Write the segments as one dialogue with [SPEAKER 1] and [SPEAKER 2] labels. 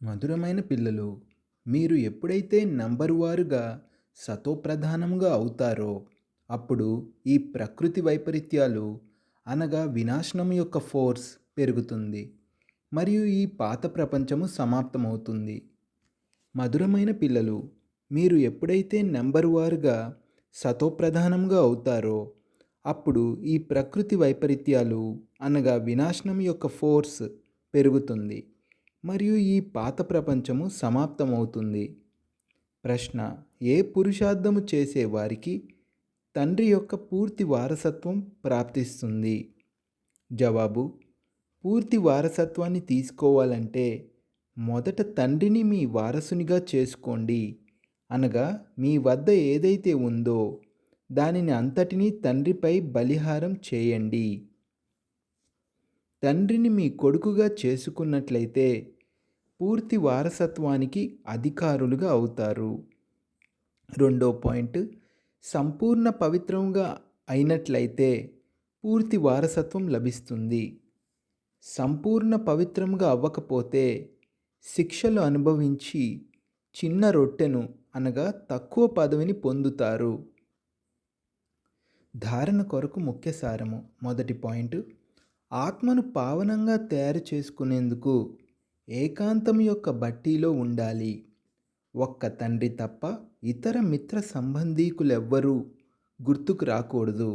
[SPEAKER 1] మధురమైన పిల్లలు, మీరు ఎప్పుడైతే నంబరువారుగా సతోప్రధానంగా అవుతారో, అప్పుడు ఈ ప్రకృతి వైపరీత్యాలు అనగా వినాశనం యొక్క ఫోర్స్ పెరుగుతుంది. మరియు ఈ పాత ప్రపంచము సమాప్తమవుతుంది. మధురమైన పిల్లలు, మీరు ఎప్పుడైతే నంబరువారుగా సతోప్రధానంగా అవుతారో, అప్పుడు ఈ ప్రకృతి వైపరీత్యాలు అనగా వినాశనం యొక్క ఫోర్స్ పెరుగుతుంది. మరియు ఈ పాత ప్రపంచము సమాప్తమవుతుంది. ప్రశ్న: ఏ పురుషార్థము చేసే వారికి తండ్రి యొక్క పూర్తి వారసత్వం ప్రాప్తిస్తుంది? జవాబు: పూర్తి వారసత్వాన్ని తీసుకోవాలంటే మొదట తండ్రిని మీ వారసునిగా చేసుకోండి. అనగా మీ వద్ద ఏదైతే ఉందో దానిని అంతటినీ తండ్రిపై బలిహారం చేయండి. తండ్రిని మీ కొడుకుగా చేసుకున్నట్లయితే పూర్తి వారసత్వానికి అధికారులుగా అవుతారు. రెండో పాయింట్, సంపూర్ణ పవిత్రంగా అయినట్లయితే పూర్తి వారసత్వం లభిస్తుంది. సంపూర్ణ పవిత్రంగా అవ్వకపోతే శిక్షలు అనుభవించి చిన్న రొట్టెను అనగా తక్కువ పదవిని పొందుతారు. ధారణ కొరకు ముఖ్య సారము. మొదటి పాయింట్, ఆత్మను పావనంగా తయారు చేసుకునేందుకు ఏకాంతం యొక్క బట్టీలో ఉండాలి. ఒక్క తండ్రి తప్ప ఇతర మిత్ర సంబంధీకులెవ్వరూ గుర్తుకు రాకూడదు.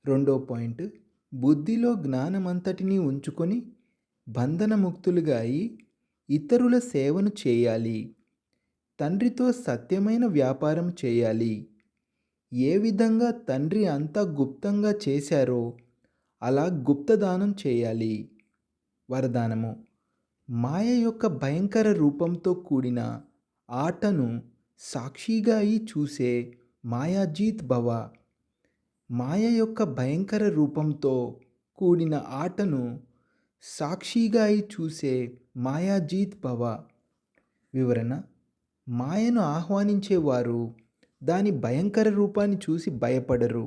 [SPEAKER 1] రెండో పాయింట్, బుద్ధిలో జ్ఞానమంతటినీ ఉంచుకొని బంధనముక్తులుగా అయి ఇతరుల సేవను చేయాలి. తండ్రితో సత్యమైన వ్యాపారం చేయాలి. ఏ విధంగా తండ్రి అంతా గుప్తంగా చేశారో అలా గుప్తదానం చేయాలి. వరదానము: మాయ యొక్క భయంకర రూపంతో కూడిన ఆటను సాక్షిగా అయి చూసే మాయాజీత్ భవ. మాయ యొక్క భయంకర రూపంతో కూడిన ఆటను సాక్షిగా అయి చూసే మాయాజీత్ భవ. వివరణ: మాయను ఆహ్వానించేవారు దాని భయంకర రూపాన్ని చూసి భయపడరు.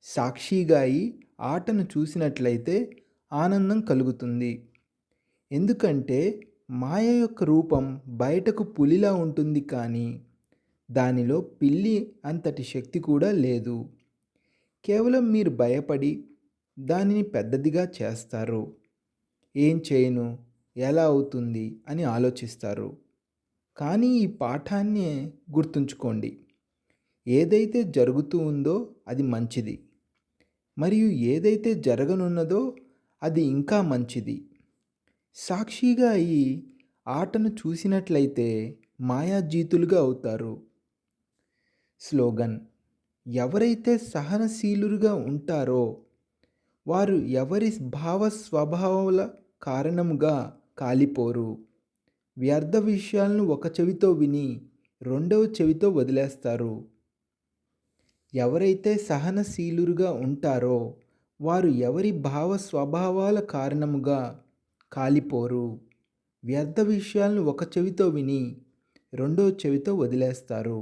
[SPEAKER 1] సాక్షిగా అయి ఆటను చూసినట్లయితే ఆనందం కలుగుతుంది. ఎందుకంటే మాయ యొక్క రూపం బయటకు పులిలా ఉంటుంది, కానీ దానిలో పిల్లి అంతటి శక్తి కూడా లేదు. కేవలం మీరు భయపడి దానిని పెద్దదిగా చేస్తారు. ఏం చేయను, ఎలా అవుతుంది అని ఆలోచిస్తారు. కానీ ఈ పాఠాన్ని గుర్తుంచుకోండి. ఏదైతే జరుగుతూ ఉందో అది మంచిది, మరియు ఏదైతే జరగనున్నదో అది ఇంకా మంచిది. సాక్షిగా అయి ఆటను చూసినట్లయితే మాయాజీతులుగా అవుతారు. స్లోగన్: ఎవరైతే సహనశీలుగా ఉంటారో వారు ఎవరి భావ స్వభావాల కారణముగా కాలిపోరు. వ్యర్థ విషయాలను ఒక చెవితో విని రెండవ చెవితో వదిలేస్తారు. ఎవరైతే సహనశీలుగా ఉంటారో వారు ఎవరి భావ స్వభావాల కారణముగా కాలిపోరు. వ్యర్థ విషయాలను ఒక చెవితో విని రెండో చెవితో వదిలేస్తారు.